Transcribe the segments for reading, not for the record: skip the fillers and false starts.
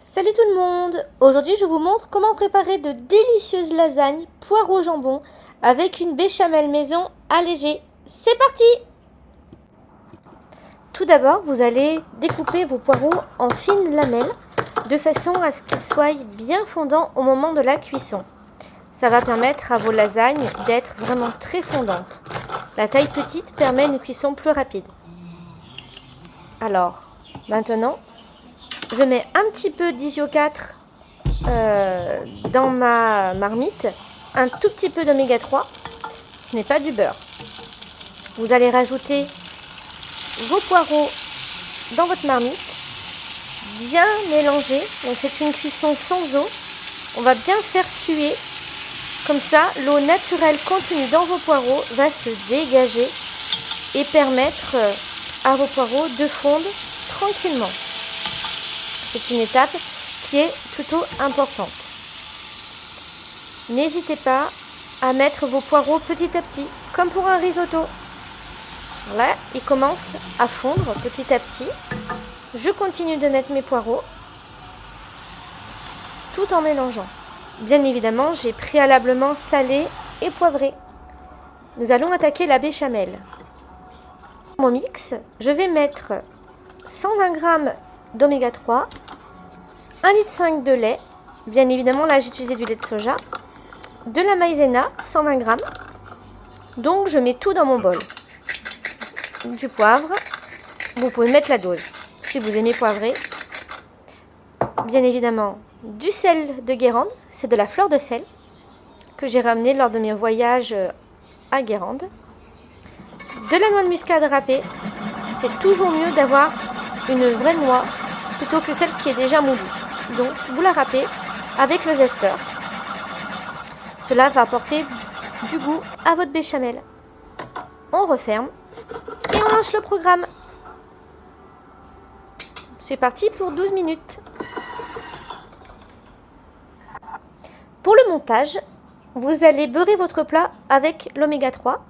Salut tout le monde! Aujourd'hui je vous montre comment préparer de délicieuses lasagnes poireaux jambon avec une béchamel maison allégée. C'est parti! Tout d'abord vous allez découper vos poireaux en fines lamelles de façon à ce qu'ils soient bien fondants au moment de la cuisson. Ça va permettre à vos lasagnes d'être vraiment très fondantes. La taille petite permet une cuisson plus rapide. Alors, maintenant, je mets un petit peu d'isio 4 dans ma marmite, un tout petit peu d'oméga 3, ce n'est pas du beurre. Vous allez rajouter vos poireaux dans votre marmite, bien mélanger, donc c'est une cuisson sans eau, on va bien faire suer, comme ça l'eau naturelle contenue dans vos poireaux va se dégager et permettre à vos poireaux de fondre tranquillement. C'est une étape qui est plutôt importante. N'hésitez pas à mettre vos poireaux petit à petit, comme pour un risotto. Là, ils commencent à fondre petit à petit. Je continue de mettre mes poireaux, tout en mélangeant. Bien évidemment, j'ai préalablement salé et poivré. Nous allons attaquer la béchamel. Dans mon mix, je vais mettre 120 g d'oméga 3, 1,5 litre de lait, bien évidemment là j'ai utilisé du lait de soja, de la maïzena, 120 g, donc je mets tout dans mon bol, du poivre, vous pouvez mettre la dose si vous aimez poivrer, bien évidemment du sel de Guérande, c'est de la fleur de sel que j'ai ramené lors de mes voyages à Guérande, de la noix de muscade râpée, c'est toujours mieux d'avoir une vraie noix plutôt que celle qui est déjà moulue. Donc vous la râpez avec le zesteur. Cela va apporter du goût à votre béchamel. On referme et on lance le programme. C'est parti pour 12 minutes. Pour le montage, vous allez beurrer votre plat avec l'oméga 3.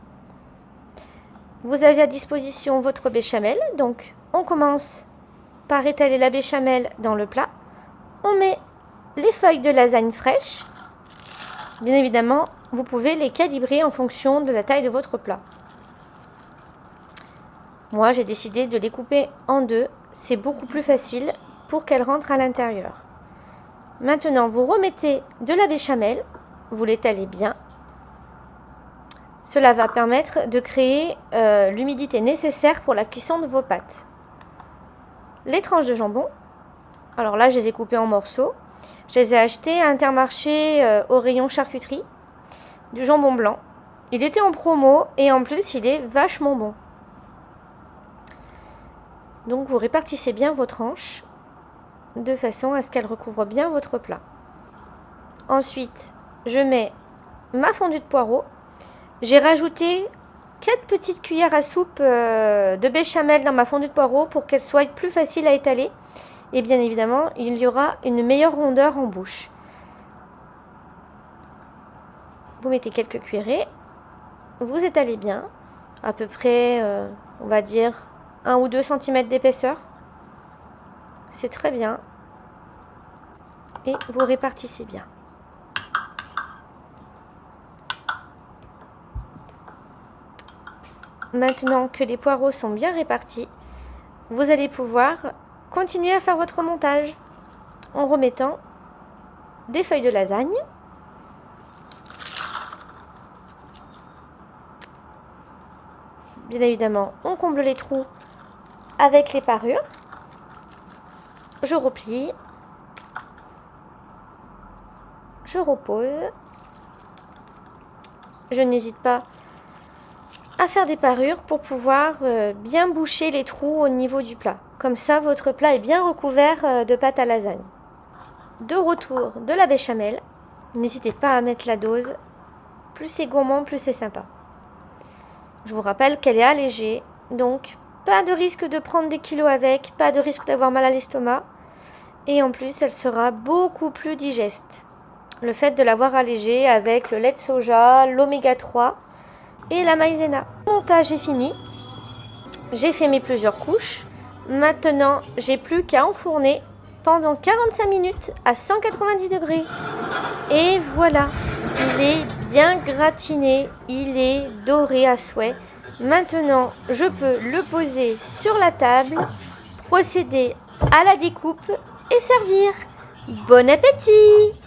Vous avez à disposition votre béchamel, donc on commence par étaler la béchamel dans le plat. On met les feuilles de lasagne fraîches. Bien évidemment, vous pouvez les calibrer en fonction de la taille de votre plat. Moi, j'ai décidé de les couper en deux. C'est beaucoup plus facile pour qu'elles rentrent à l'intérieur. Maintenant, vous remettez de la béchamel. Vous l'étalez bien. Cela va permettre de créer l'humidité nécessaire pour la cuisson de vos pâtes. Les tranches de jambon, alors là je les ai coupées en morceaux. Je les ai achetées à Intermarché au rayon charcuterie, du jambon blanc. Il était en promo et en plus il est vachement bon. Donc vous répartissez bien vos tranches de façon à ce qu'elles recouvrent bien votre plat. Ensuite, je mets ma fondue de poireaux. J'ai rajouté 4 petites cuillères à soupe de béchamel dans ma fondue de poireaux pour qu'elle soit plus facile à étaler. Et bien évidemment, il y aura une meilleure rondeur en bouche. Vous mettez quelques cuillerées. Vous étalez bien. À peu près, on va dire, 1 ou 2 cm d'épaisseur. C'est très bien. Et vous répartissez bien. Maintenant que les poireaux sont bien répartis, vous allez pouvoir continuer à faire votre montage en remettant des feuilles de lasagne, bien évidemment on comble les trous avec les parures, je replie, je repose, je n'hésite pas à faire des parures pour pouvoir bien boucher les trous au niveau du plat. Comme ça, votre plat est bien recouvert de pâte à lasagne. De retour de la béchamel. N'hésitez pas à mettre la dose. Plus c'est gourmand, plus c'est sympa. Je vous rappelle qu'elle est allégée. Donc, pas de risque de prendre des kilos avec. Pas de risque d'avoir mal à l'estomac. Et en plus, elle sera beaucoup plus digeste. Le fait de l'avoir allégée avec le lait de soja, l'oméga 3... et la maïzena. Le montage est fini. J'ai fait mes plusieurs couches. Maintenant, j'ai plus qu'à enfourner pendant 45 minutes à 190 degrés. Et voilà, il est bien gratiné, il est doré à souhait. Maintenant, je peux le poser sur la table, procéder à la découpe et servir. Bon appétit!